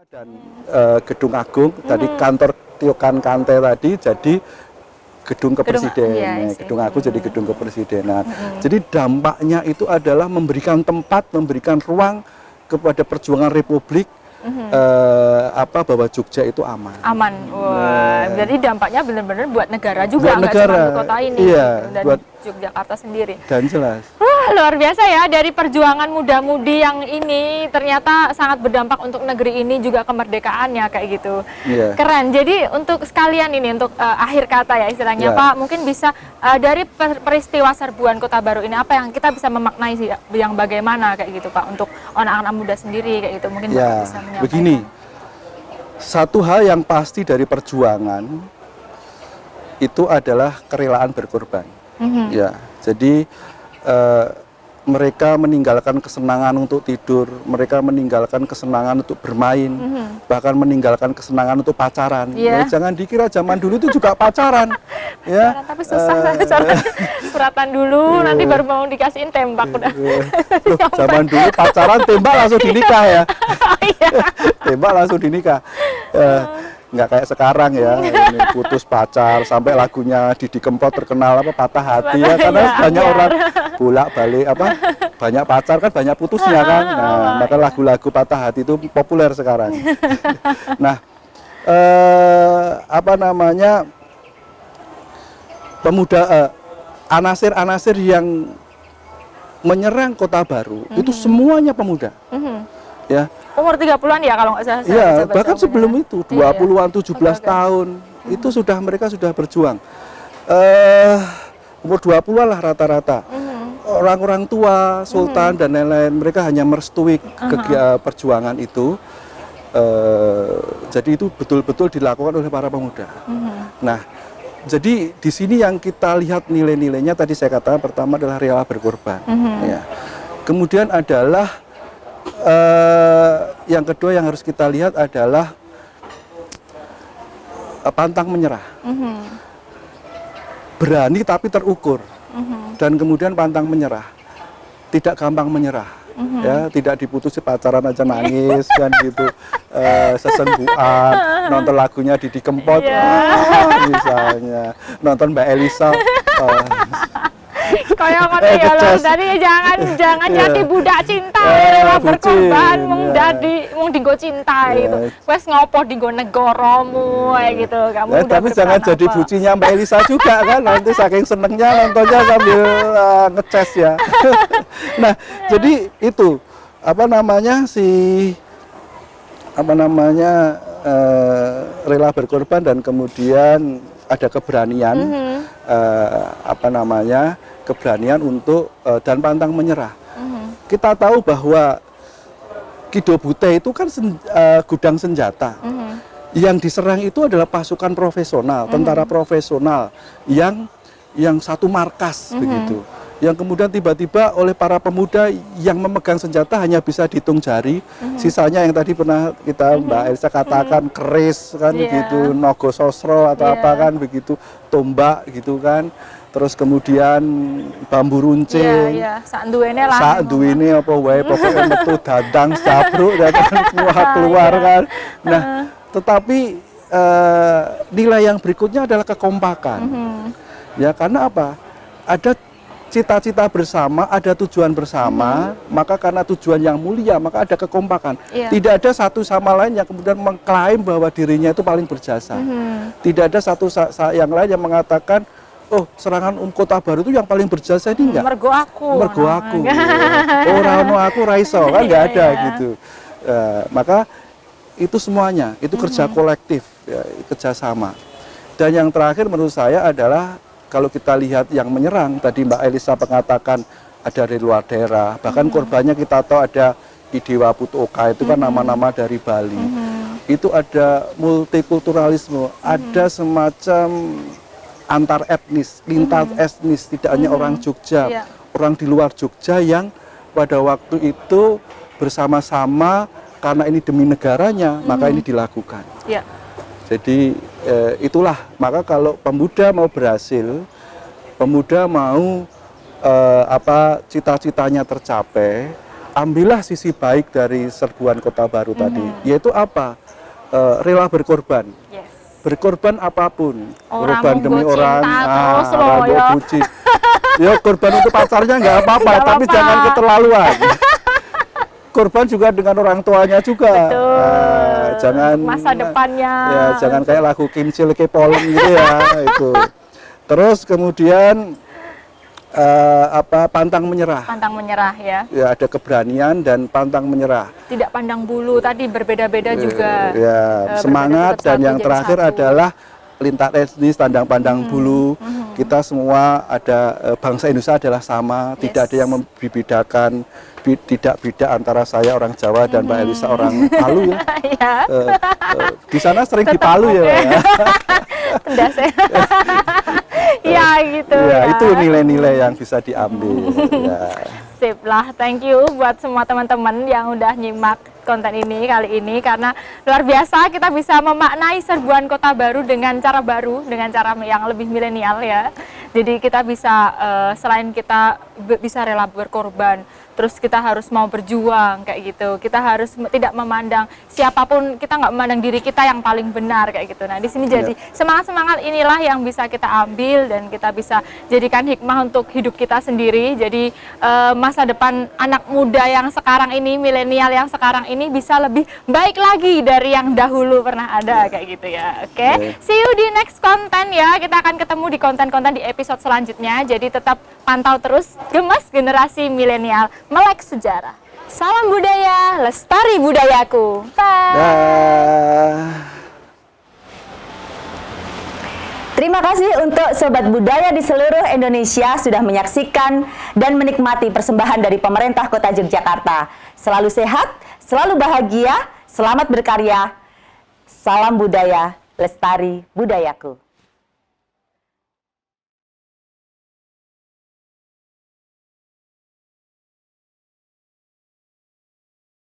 Dan Gedung Agung tadi kantor Tiokan Kante tadi jadi gedung kepresidenan, Gedung Agung jadi gedung kepresidenan. Jadi dampaknya itu adalah memberikan tempat, memberikan ruang kepada perjuangan Republik bahwa Jogja itu aman. Aman. Wah, jadi dampaknya benar-benar buat negara juga, buat negara, cuma kota ini, iya, dan buat Yogyakarta sendiri. Dan jelas. Wah, luar biasa ya, dari perjuangan muda-mudi yang ini ternyata sangat berdampak untuk negeri ini juga kemerdekaannya kayak gitu. Iya. Keren. Jadi untuk sekalian ini untuk akhir kata ya istilahnya, Pak, mungkin bisa dari peristiwa serbuan Kota Baru ini apa yang kita bisa memaknai yang bagaimana kayak gitu, Pak, untuk anak-anak muda sendiri kayak gitu. Mungkin Bapak bisa menyampaikan. Begini. Satu hal yang pasti dari perjuangan itu adalah kerelaan berkorban. Ya, jadi mereka meninggalkan kesenangan untuk tidur, mereka meninggalkan kesenangan untuk bermain, bahkan meninggalkan kesenangan untuk pacaran. Ya, jangan dikira zaman dulu itu juga pacaran. Ya, tapi susah suratan dulu, nanti baru mau dikasihin tembak udah. Zaman dulu pacaran tembak langsung dinikah ya. Tembak langsung dinikah. Nggak kayak sekarang ya, ini putus pacar sampai lagunya Didi Kempot terkenal patah hati ya, karena banyak orang bolak-balik banyak pacar kan banyak putusnya kan. Nah, maka lagu-lagu patah hati itu populer sekarang. Nah, pemuda anasir-anasir yang menyerang Kota Baru itu semuanya pemuda. Ya. Umur 30-an ya kalau nggak salah. Iya, bahkan sebelum itu 20-an, 17 tahun itu mereka sudah berjuang. Umur 20-an lah rata-rata. Orang-orang tua, sultan dan lain-lain, mereka hanya merestui perjuangan itu. Jadi itu betul-betul dilakukan oleh para pemuda. Nah, jadi di sini yang kita lihat nilai-nilainya tadi saya katakan pertama adalah rela berkorban. Ya. Kemudian adalah yang kedua yang harus kita lihat adalah pantang menyerah. Berani tapi terukur. Dan kemudian pantang menyerah. Tidak gampang menyerah. Ya, tidak diputusi pacaran aja nangis kan gitu. Sesenggukan, nonton lagunya Didi Kempot misalnya, nonton Mbak Elisa. Kayak ngono ya lho, tadi jangan jadi budak cinta, rela berkorban mung dinggo cinta gitu. Wes ngopo dinggo negaramu kayak gitu. Kamu tapi jangan jadi bucinya Mbak Elisa juga kan, nanti saking senengnya nontonnya sambil ngeces ya. Nah, jadi itu rela berkorban dan kemudian ada keberanian keberanian untuk dan pantang menyerah. Kita tahu bahwa Kido Butte itu kan gudang senjata. Yang diserang itu adalah pasukan profesional, tentara profesional yang satu markas begitu. Yang kemudian tiba-tiba oleh para pemuda yang memegang senjata hanya bisa dihitung jari. Sisanya yang tadi pernah Mbak Elisa katakan keris kan begitu, nogo sosro atau apa kan begitu, tombak gitu kan. Terus kemudian bambu runcing, sak duwene apa wae pokoknya metu dadang sabruk dan keluar kan. Nah, tetapi nilai yang berikutnya adalah kekompakan. Ya, karena apa? Ada cita-cita bersama, ada tujuan bersama, maka karena tujuan yang mulia, maka ada kekompakan. Tidak ada satu sama lain yang kemudian mengklaim bahwa dirinya itu paling berjasa. Tidak ada satu yang lain yang mengatakan, oh, serangan Kota Baru itu yang paling berjasa ini enggak. Mergo aku. Orang aku raiso kan enggak ada gitu. Maka itu semuanya, itu kerja kolektif, ya, kerjasama. Dan yang terakhir menurut saya adalah kalau kita lihat yang menyerang, tadi Mbak Elisa mengatakan ada dari luar daerah, bahkan korbannya kita tahu ada Idewa Putoka, itu kan nama-nama dari Bali. Itu ada multikulturalisme, ada semacam antar etnis, lintas etnis, tidak hanya orang Jogja, orang di luar Jogja yang pada waktu itu bersama-sama karena ini demi negaranya, maka ini dilakukan. Jadi itulah, maka kalau pemuda mau berhasil, pemuda mau cita-citanya tercapai, ambillah sisi baik dari serbuan Kota Baru tadi, yaitu apa? Rela berkorban. Yes. Berkorban apapun, Orang korban demi monggo orang, cinta terus loh, orang ya. bucin. Ya korban untuk pacarnya nggak apa-apa, Nggak tapi apa-apa. jangan keterlaluan. Korban juga dengan orang tuanya juga. Betul. Jangan Masa depannya. Ya, jangan kayak lagu Kim Chil Ke Polem gitu ya, itu. Terus kemudian pantang menyerah. Pantang menyerah ya. Ya, ada keberanian dan pantang menyerah. Tidak pandang bulu tadi berbeda-beda juga. Ya, semangat berbeda tetap dan satu, yang jadi terakhir satu. adalah lintas etnis, pandang pandang bulu. Kita semua ada bangsa Indonesia adalah sama, tidak ada yang membedakan, tidak beda antara saya orang Jawa dan Mbak Elisa orang Palu ya. Ya. Di sana sering di Palu ya, Mbak ya. Pendas ya. Ya gitu Ya, ya. itu nilai-nilai yang bisa diambil. Ya. Sip lah, thank you buat semua teman-teman yang udah nyimak konten ini kali ini, karena luar biasa kita bisa memaknai serbuan Kota Baru dengan cara baru, dengan cara yang lebih milenial ya. Jadi kita bisa selain kita bisa rela berkorban, terus kita harus mau berjuang kayak gitu. Kita harus tidak memandang siapapun, kita nggak memandang diri kita yang paling benar kayak gitu. Nah di sini jadi semangat-semangat inilah yang bisa kita ambil dan kita bisa jadikan hikmah untuk hidup kita sendiri. Jadi masa depan anak muda yang sekarang ini, milenial yang sekarang ini bisa lebih baik lagi dari yang dahulu pernah ada kayak gitu ya. Oke, see you di next konten ya. Kita akan ketemu di konten-konten di episode selanjutnya. Jadi tetap pantau terus Gemas Generasi Milenial Melek Sejarah. Salam budaya, lestari budayaku. Bye. Terima kasih untuk Sobat Budaya di seluruh Indonesia sudah menyaksikan dan menikmati persembahan dari pemerintah Kota Yogyakarta. Selalu sehat, selalu bahagia, selamat berkarya. Salam budaya, lestari budayaku.